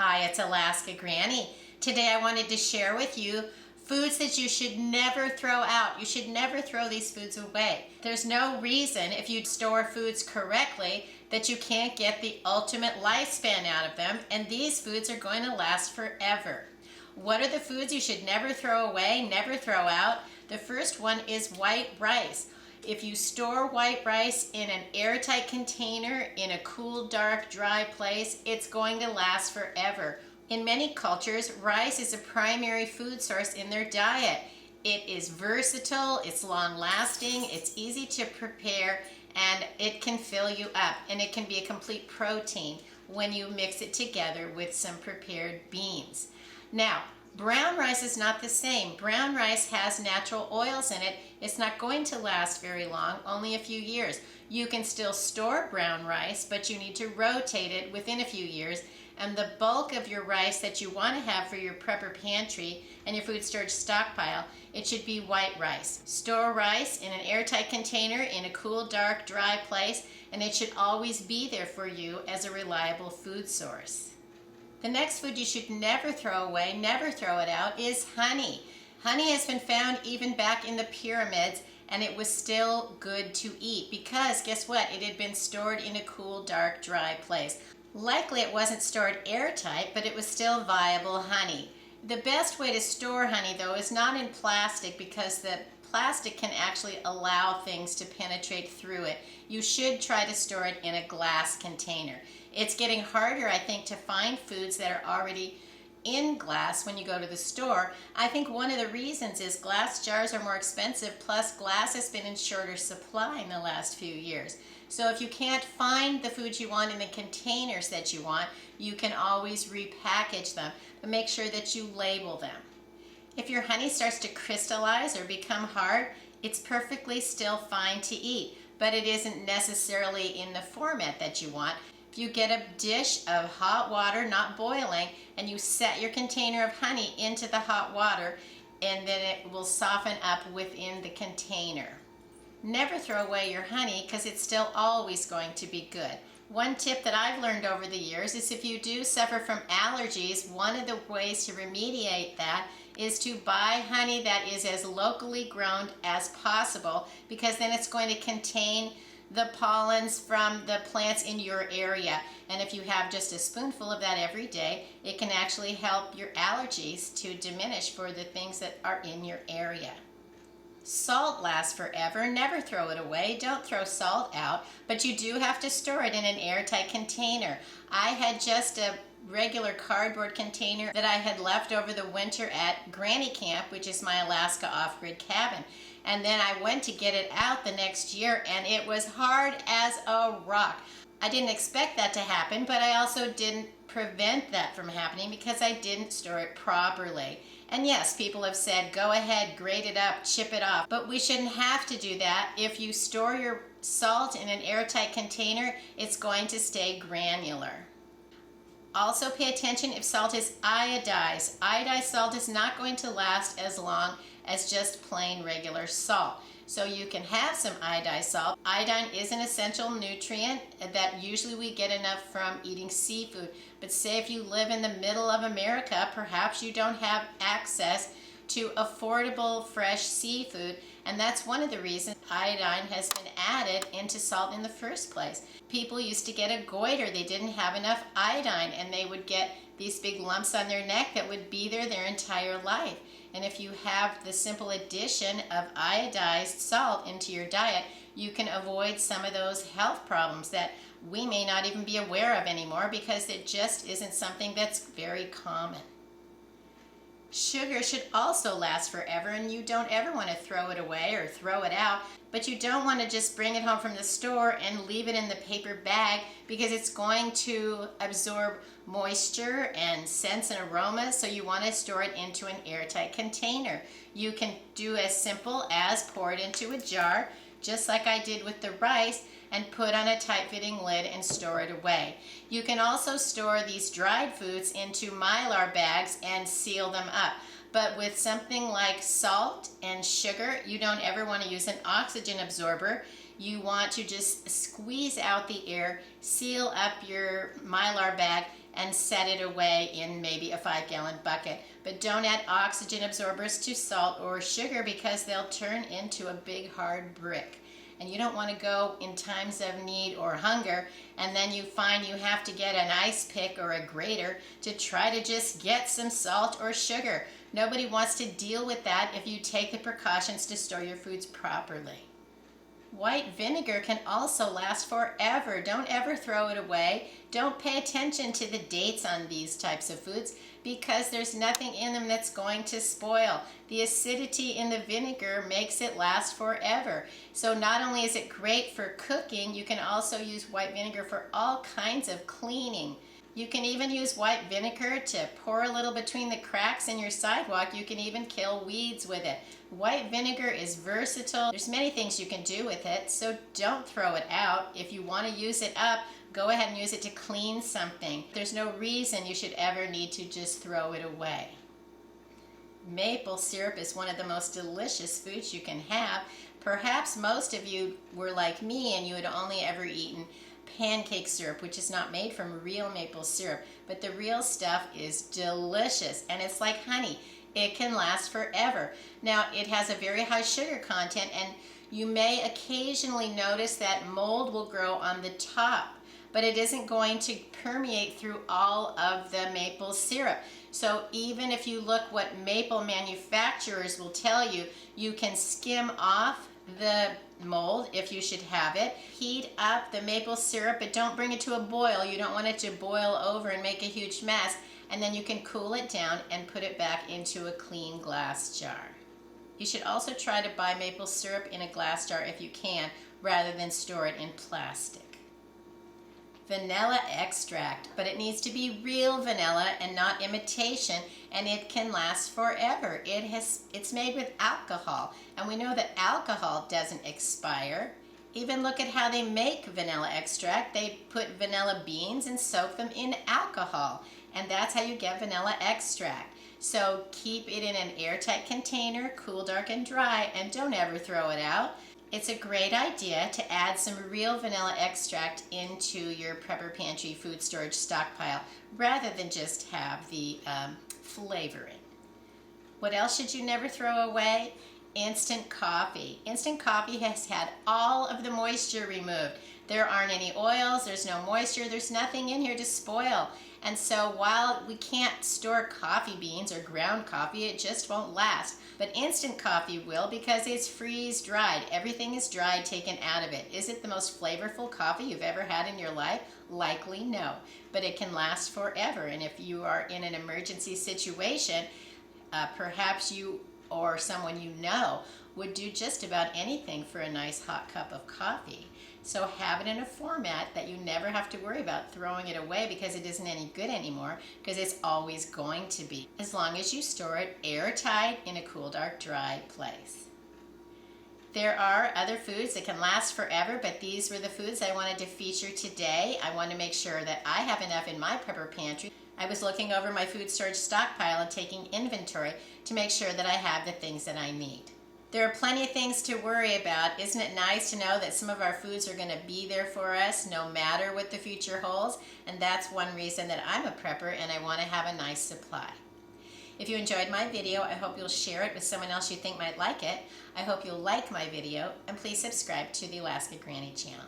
Hi, it's Alaska Granny. Today I wanted to share with you foods that you should never throw out. You should never throw these foods away. There's no reason, if you store foods correctly, that you can't get the ultimate lifespan out of them, and these foods are going to last forever. What are the foods you should never throw away, never throw out? The first one is white rice. If you store white rice in an airtight container in a cool, dark, dry place, it's going to last forever. In many cultures, rice is a primary food source in their diet. It is versatile, it's long-lasting, it's easy to prepare, and it can fill you up. And it can be a complete protein when you mix it together with some prepared beans. Now, brown rice is not the same. Brown rice has natural oils in it. It's not going to last very long, only a few years. You can still store brown rice, but you need to rotate it within a few years. And the bulk of your rice that you want to have for your prepper pantry and your food storage stockpile, it should be white rice. Store rice in an airtight container in a cool, dark, dry place, and it should always be there for you as a reliable food source. The next food you should never throw away, never throw it out, is honey. Honey has been found even back in the pyramids, and it was still good to eat because, guess what? It had been stored in a cool, dark, dry place. Likely it wasn't stored airtight, but it was still viable honey. The best way to store honey, though, is not in plastic because the plastic can actually allow things to penetrate through it. You should try to store it in a glass container. It's getting harder, I think, to find foods that are already in glass when you go to the store. I think one of the reasons is glass jars are more expensive, plus glass has been in shorter supply in the last few years. So if you can't find the foods you want in the containers that you want, you can always repackage them, but make sure that you label them. If your honey starts to crystallize or become hard, it's perfectly still fine to eat, but it isn't necessarily in the format that you want. If you get a dish of hot water, not boiling, and you set your container of honey into the hot water, and then it will soften up within the container. Never throw away your honey because it's still always going to be good. One tip that I've learned over the years is if you do suffer from allergies, one of the ways to remediate that is to buy honey that is as locally grown as possible, because then it's going to contain the pollens from the plants in your area. And if you have just a spoonful of that every day, it can actually help your allergies to diminish for the things that are in your area. Salt lasts forever. Never throw it away. Don't throw salt out, but you do have to store it in an airtight container. I had just a regular cardboard container that I had left over the winter at Granny Camp, which is my Alaska off-grid cabin. And then I went to get it out the next year, and it was hard as a rock. I didn't expect that to happen, but I also didn't prevent that from happening because I didn't store it properly. And yes, people have said, go ahead, grate it up, chip it off, but we shouldn't have to do that. If you store your salt in an airtight container, it's going to stay granular. Also pay attention if salt is iodized. Iodized salt is not going to last as long as just plain regular salt. So you can have some iodized salt. Iodine is an essential nutrient that usually we get enough from eating seafood. But say if you live in the middle of America, perhaps you don't have access to affordable fresh seafood, and that's one of the reasons iodine has been added into salt in the first place. People used to get a goiter. They didn't have enough iodine, and they would get these big lumps on their neck that would be there their entire life. And if you have the simple addition of iodized salt into your diet, you can avoid some of those health problems that we may not even be aware of anymore because it just isn't something that's very common. Sugar should also last forever, and you don't ever want to throw it away or throw it out, but you don't want to just bring it home from the store and leave it in the paper bag because it's going to absorb moisture and scents and aromas, so you want to store it into an airtight container. You can do as simple as pour it into a jar, just like I did with the rice, and put on a tight-fitting lid and store it away. You can also store these dried foods into Mylar bags and seal them up. But with something like salt and sugar, you don't ever want to use an oxygen absorber. you want to just squeeze out the air, seal up your Mylar bag, and set it away in maybe a 5-gallon bucket. But don't add oxygen absorbers to salt or sugar because they'll turn into a big hard brick. And you don't want to go in times of need or hunger and then you find you have to get an ice pick or a grater to try to just get some salt or sugar. Nobody wants to deal with that if you take the precautions to store your foods properly. White vinegar can also last forever. Don't ever throw it away. Don't pay attention to the dates on these types of foods because there's nothing in them that's going to spoil. The acidity in the vinegar makes it last forever. So not only is it great for cooking, you can also use white vinegar for all kinds of cleaning. You can even use white vinegar to pour a little between the cracks in your sidewalk. You can even kill weeds with it. White vinegar is versatile. There's many things you can do with it, so don't throw it out. If you want to use it up, go ahead and use it to clean something. There's no reason you should ever need to just throw it away. Maple syrup is one of the most delicious foods you can have. Perhaps most of you were like me and you had only ever eaten pancake syrup, which is not made from real maple syrup, but the real stuff is delicious and it's like honey. It can last forever. Now, it has a very high sugar content and you may occasionally notice that mold will grow on the top, but it isn't going to permeate through all of the maple syrup. So even if you look what maple manufacturers will tell you, you can skim off the mold if you should have it. Heat up the maple syrup, but don't bring it to a boil. You don't want it to boil over and make a huge mess. And then you can cool it down and put it back into a clean glass jar. You should also try to buy maple syrup in a glass jar if you can, rather than store it in plastic. Vanilla extract, but it needs to be real vanilla and not imitation, and it can last forever. It's made with alcohol, and we know that alcohol doesn't expire. Even look at how they make vanilla extract. They put vanilla beans and soak them in alcohol, and that's how you get vanilla extract. So keep it in an airtight container, cool, dark, and dry, and don't ever throw it out. It's a great idea to add some real vanilla extract into your prepper pantry food storage stockpile rather than just have the flavoring. What else should you never throw away? Instant coffee. Instant coffee has had all of the moisture removed. There aren't any oils, there's no moisture, there's nothing in here to spoil. And so while we can't store coffee beans or ground coffee, it just won't last. But instant coffee will because it's freeze dried. Everything is dried, taken out of it. Is it the most flavorful coffee you've ever had in your life? Likely no. But it can last forever. And if you are in an emergency situation, perhaps you or someone you know would do just about anything for a nice hot cup of coffee. So have it in a format that you never have to worry about throwing it away because it isn't any good anymore, because it's always going to be, as long as you store it airtight in a cool, dark, dry place. There are other foods that can last forever, but these were the foods I wanted to feature today. I want to make sure that I have enough in my prepper pantry. I was looking over my food storage stockpile and taking inventory to make sure that I have the things that I need. There are plenty of things to worry about. Isn't it nice to know that some of our foods are going to be there for us no matter what the future holds? And that's one reason that I'm a prepper and I want to have a nice supply. If you enjoyed my video, I hope you'll share it with someone else you think might like it. I hope you'll like my video and please subscribe to the Alaska Granny channel.